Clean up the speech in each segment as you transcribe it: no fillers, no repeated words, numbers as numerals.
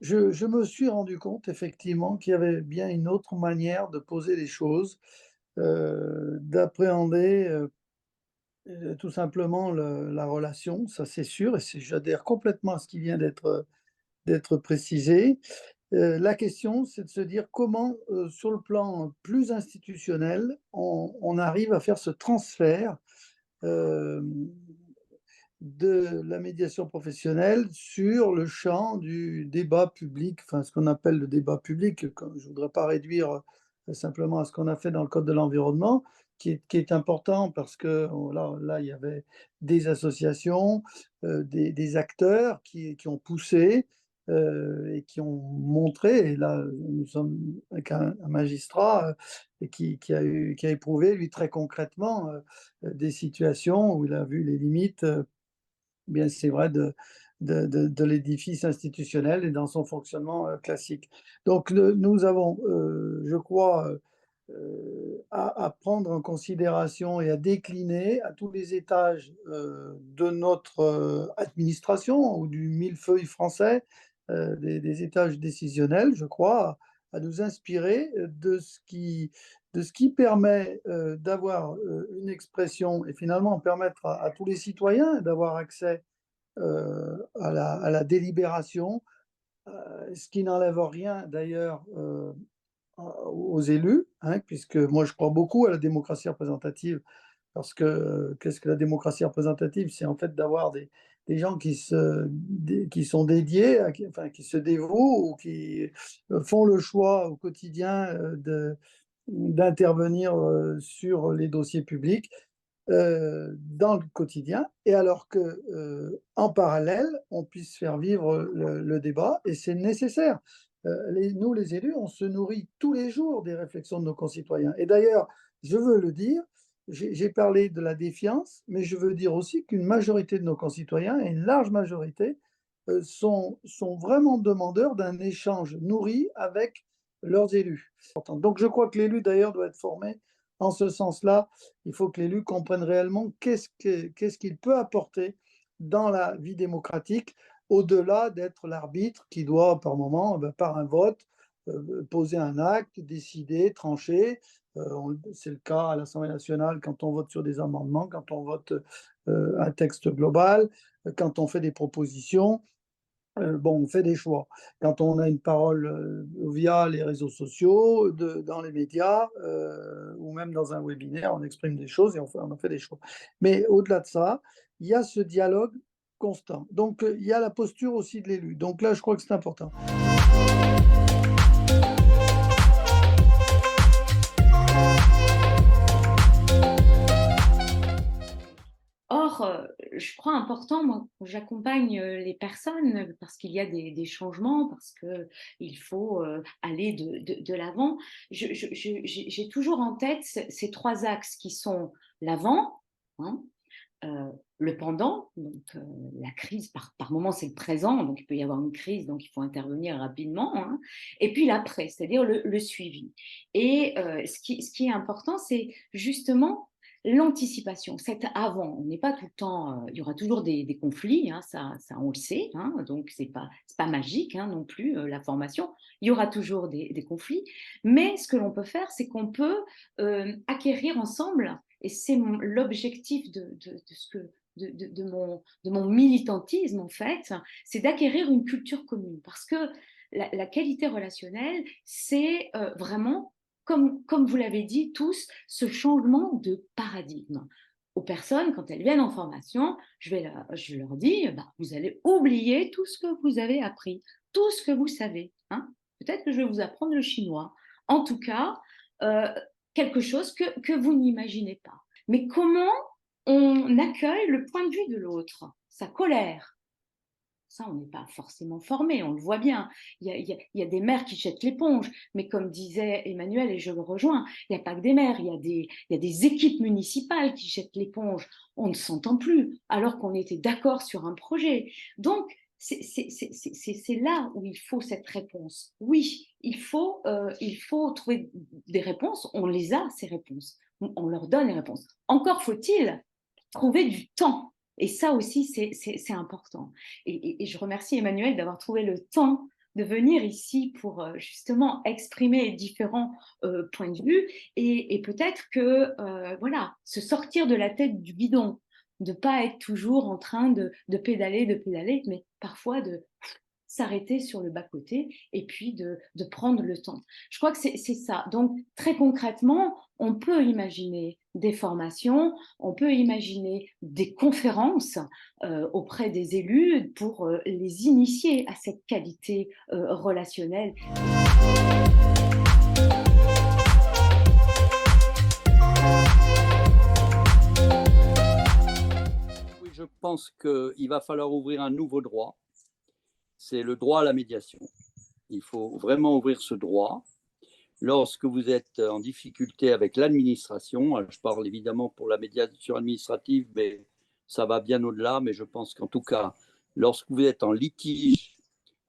je me suis rendu compte effectivement qu'il y avait bien une autre manière de poser les choses, d'appréhender, tout simplement la relation, ça c'est sûr et j'adhère complètement à ce qui vient d'être précisé. La question, c'est de se dire comment, sur le plan plus institutionnel, on arrive à faire ce transfert, hem, de la médiation professionnelle sur le champ du débat public, enfin ce qu'on appelle le débat public, comme je ne voudrais pas réduire, simplement à ce qu'on a fait dans le code de l'environnement, qui est important parce que, là, il y avait des associations, des acteurs qui ont poussé, et qui ont montré et là, nous sommes avec un magistrat, et qui a éprouvé lui très concrètement, des situations où il a vu les limites, bien, c'est vrai de l'édifice institutionnel et dans son fonctionnement, classique. Donc nous avons, je crois, à prendre en considération et à décliner à tous les étages, de notre, administration ou du millefeuille français, des étages décisionnels, je crois, à nous inspirer, de ce qui permet, d'avoir, une expression et finalement permettre à tous les citoyens d'avoir accès, à la délibération, ce qui n'enlève rien d'ailleurs, aux élus, hein, puisque moi je crois beaucoup à la démocratie représentative parce que, qu'est-ce que la démocratie représentative? C'est en fait d'avoir des gens qui sont dédiés, enfin qui se dévouent ou qui, font le choix au quotidien, d'intervenir, sur les dossiers publics, dans le quotidien et alors que, en parallèle, on puisse faire vivre le débat et c'est nécessaire. Nous les élus, on se nourrit tous les jours des réflexions de nos concitoyens et d'ailleurs, je veux le dire, j'ai parlé de la défiance, mais je veux dire aussi qu'une majorité de nos concitoyens et une large majorité, sont vraiment demandeurs d'un échange nourri avec leurs élus. Donc je crois que l'élu d'ailleurs doit être formé en ce sens-là. Il faut que l'élu comprenne réellement qu'est-ce qu'il peut apporter dans la vie démocratique, au-delà d'être l'arbitre qui doit, par moment, par un vote, poser un acte, décider, trancher. C'est le cas à l'Assemblée nationale quand on vote sur des amendements, quand on vote un texte global, quand on fait des propositions. Bon, on fait des choix. Quand on a une parole, via les réseaux sociaux, dans les médias, ou même dans un webinaire, on exprime des choses et on en fait des choix. Mais au-delà de ça, il y a ce dialogue constant. Donc, il y a la posture aussi de l'élu. Donc là, je crois que c'est important. Or, je crois important, moi, quand j'accompagne, les personnes, parce qu'il y a des changements, parce qu'il faut, aller de l'avant, j'ai toujours en tête ces 3 axes qui sont l'avant, hein, le pendant, donc la crise, par moment, c'est le présent, donc il peut y avoir une crise, donc il faut intervenir rapidement, hein, et puis l'après, c'est-à-dire le suivi. Et ce qui est important, c'est justement l'anticipation, cet avant. On n'est pas tout le temps, il y aura toujours des conflits, hein, ça on le sait, hein, donc c'est pas magique, hein, non plus, la formation. Il y aura toujours des conflits, mais ce que l'on peut faire, c'est qu'on peut acquérir ensemble, et c'est l'objectif de mon militantisme, en fait, c'est d'acquérir une culture commune. Parce que la qualité relationnelle, c'est vraiment, comme vous l'avez dit tous, ce changement de paradigme. Aux personnes, quand elles viennent en formation, je leur dis, bah, vous allez oublier tout ce que vous avez appris, tout ce que vous savez, hein. Peut-être que je vais vous apprendre le chinois. En tout cas, euh, quelque chose que vous n'imaginez pas. Mais comment on accueille le point de vue de l'autre, sa colère? Ça, on n'est pas forcément formé, on le voit bien. Il y a des maires qui jettent l'éponge, mais comme disait Emmanuel, et je le rejoins, il n'y a pas que des maires, il y a des équipes municipales qui jettent l'éponge. On ne s'entend plus, alors qu'on était d'accord sur un projet. Donc, c'est là où il faut cette réponse. Oui, il faut trouver des réponses, on les a, ces réponses. On leur donne les réponses. Encore faut-il trouver du temps. Et ça aussi, c'est important. Et je remercie Emmanuel d'avoir trouvé le temps de venir ici pour justement exprimer différents points de vue et peut-être que, voilà, se sortir de la tête du guidon, de ne pas être toujours en train de pédaler, mais parfois de s'arrêter sur le bas-côté et puis de prendre le temps. Je crois que c'est ça. Donc, très concrètement, on peut imaginer des formations, on peut imaginer des conférences auprès des élus pour les initier à cette qualité relationnelle. Oui, je pense qu'il va falloir ouvrir un nouveau droit, c'est le droit à la médiation. Il faut vraiment ouvrir ce droit. Lorsque vous êtes en difficulté avec l'administration, je parle évidemment pour la médiation administrative, mais ça va bien au-delà, mais je pense qu'en tout cas, lorsque vous êtes en litige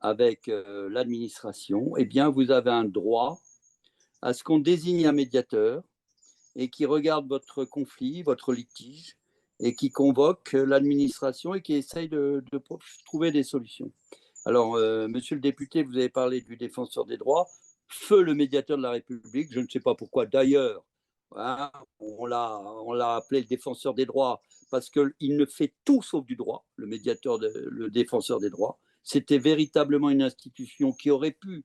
avec l'administration, eh bien, vous avez un droit à ce qu'on désigne un médiateur et qui regarde votre conflit, votre litige, et qui convoque l'administration et qui essaye de trouver des solutions. Alors, monsieur le député, vous avez parlé du défenseur des droits, feu le médiateur de la République, je ne sais pas pourquoi d'ailleurs, hein, on l'a appelé le défenseur des droits parce qu'il ne fait tout sauf du droit, le défenseur des droits. C'était véritablement une institution qui aurait pu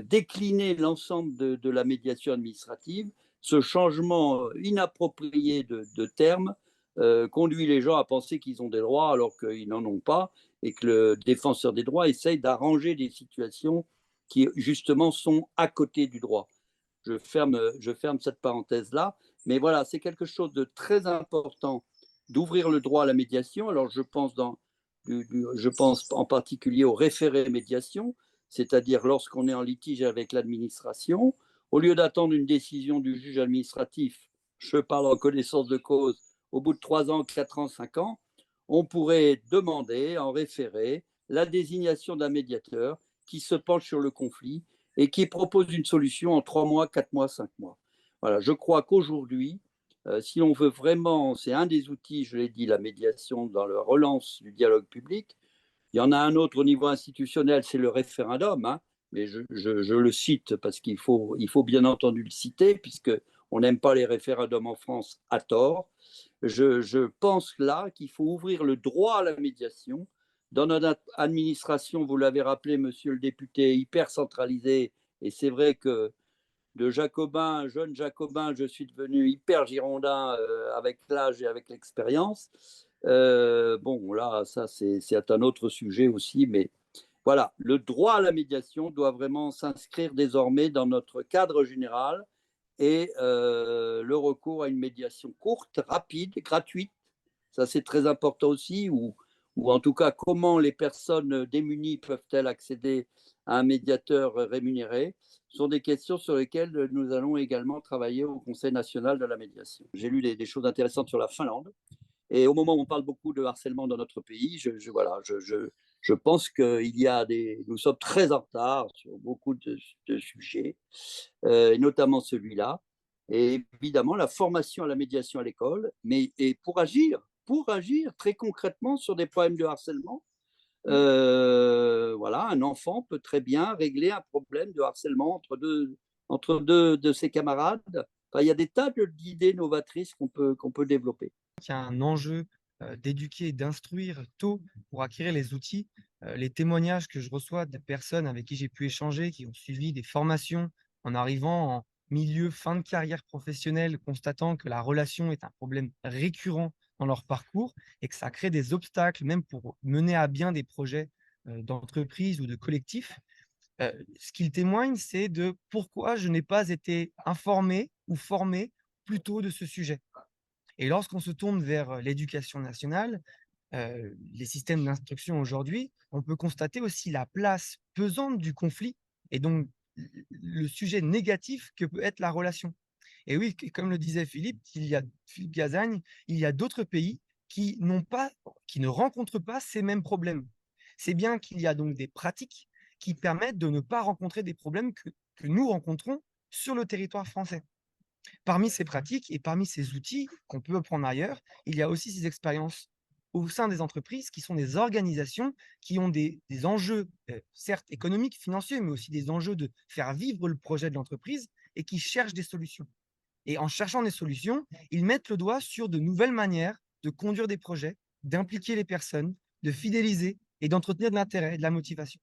décliner l'ensemble de la médiation administrative. Ce changement inapproprié de termes conduit les gens à penser qu'ils ont des droits alors qu'ils n'en ont pas et que le défenseur des droits essaye d'arranger des situations qui justement sont à côté du droit. Je ferme cette parenthèse-là, mais voilà, c'est quelque chose de très important d'ouvrir le droit à la médiation. Alors je pense en particulier au référé médiation, c'est-à-dire lorsqu'on est en litige avec l'administration, au lieu d'attendre une décision du juge administratif, je parle en connaissance de cause, au bout de 3 ans, 4 ans, 5 ans, on pourrait demander en référé la désignation d'un médiateur qui se penche sur le conflit et qui propose une solution en 3 mois, 4 mois, 5 mois. Voilà, je crois qu'aujourd'hui, si on veut vraiment, c'est un des outils, je l'ai dit, la médiation dans la relance du dialogue public. Il y en a un autre au niveau institutionnel, c'est le référendum, hein, mais je le cite parce qu'il faut bien entendu le citer, puisqu'on n'aime pas les référendums en France à tort. Je pense là qu'il faut ouvrir le droit à la médiation. Dans notre administration, vous l'avez rappelé, monsieur le député, hyper centralisée, et c'est vrai que de jacobin, jeune jacobin, je suis devenu hyper girondin avec l'âge et avec l'expérience. Bon, là, ça, c'est un autre sujet aussi, mais voilà, le droit à la médiation doit vraiment s'inscrire désormais dans notre cadre général et le recours à une médiation courte, rapide, gratuite, ça c'est très important aussi, ou en tout cas comment les personnes démunies peuvent-elles accéder à un médiateur rémunéré, sont des questions sur lesquelles nous allons également travailler au Conseil national de la médiation. J'ai lu des choses intéressantes sur la Finlande, et au moment où on parle beaucoup de harcèlement dans notre pays, je pense nous sommes très en retard sur beaucoup de sujets, et notamment celui-là. Et évidemment, la formation à la médiation à l'école, mais et pour agir très concrètement sur des problèmes de harcèlement. Voilà, un enfant peut très bien régler un problème de harcèlement entre deux de ses camarades. Enfin, il y a des tas d'idées novatrices qu'on peut développer. Il y a un enjeu d'éduquer, d'instruire tôt pour acquérir les outils. Les témoignages que je reçois de personnes avec qui j'ai pu échanger, qui ont suivi des formations en arrivant en milieu, fin de carrière professionnelle, constatant que la relation est un problème récurrent dans leur parcours et que ça crée des obstacles même pour mener à bien des projets d'entreprise ou de collectif. Ce qu'ils témoignent, c'est de pourquoi je n'ai pas été informé ou formé plus tôt de ce sujet. Et lorsqu'on se tourne vers l'éducation nationale, les systèmes d'instruction aujourd'hui, on peut constater aussi la place pesante du conflit et donc le sujet négatif que peut être la relation. Et oui, comme le disait Philippe Gazagne, il y a d'autres pays qui ne rencontrent pas ces mêmes problèmes. C'est bien qu'il y a donc des pratiques qui permettent de ne pas rencontrer des problèmes que nous rencontrons sur le territoire français. Parmi ces pratiques et parmi ces outils qu'on peut prendre ailleurs, il y a aussi ces expériences au sein des entreprises qui sont des organisations qui ont des enjeux, certes économiques, financiers, mais aussi des enjeux de faire vivre le projet de l'entreprise et qui cherchent des solutions. Et en cherchant des solutions, ils mettent le doigt sur de nouvelles manières de conduire des projets, d'impliquer les personnes, de fidéliser et d'entretenir de l'intérêt et de la motivation.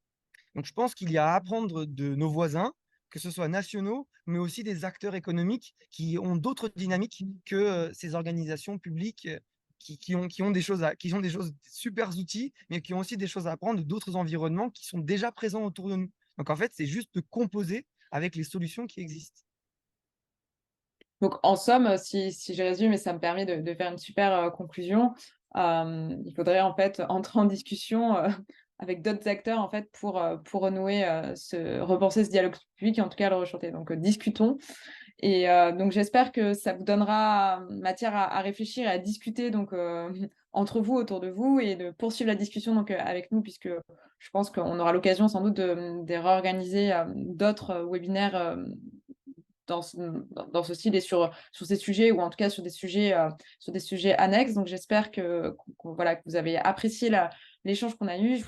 Donc je pense qu'il y a à apprendre de nos voisins, que ce soit nationaux, mais aussi des acteurs économiques qui ont d'autres dynamiques que ces organisations publiques qui ont des choses qui ont des choses, super outils, mais qui ont aussi des choses à apprendre d'autres environnements qui sont déjà présents autour de nous. Donc en fait, c'est juste de composer avec les solutions qui existent. Donc, en somme, si je résume, et ça me permet de faire une super conclusion, il faudrait en fait entrer en discussion avec d'autres acteurs en fait pour renouer, repenser ce dialogue public et en tout cas le rechanter. Donc, discutons. Et donc, j'espère que ça vous donnera matière à réfléchir et à discuter donc, entre vous, autour de vous, et de poursuivre la discussion donc, avec nous, puisque je pense qu'on aura l'occasion sans doute de réorganiser d'autres webinaires dans ce style et sur ces sujets, ou en tout cas sur des sujets annexes. Donc j'espère que vous avez apprécié l'échange qu'on a eu.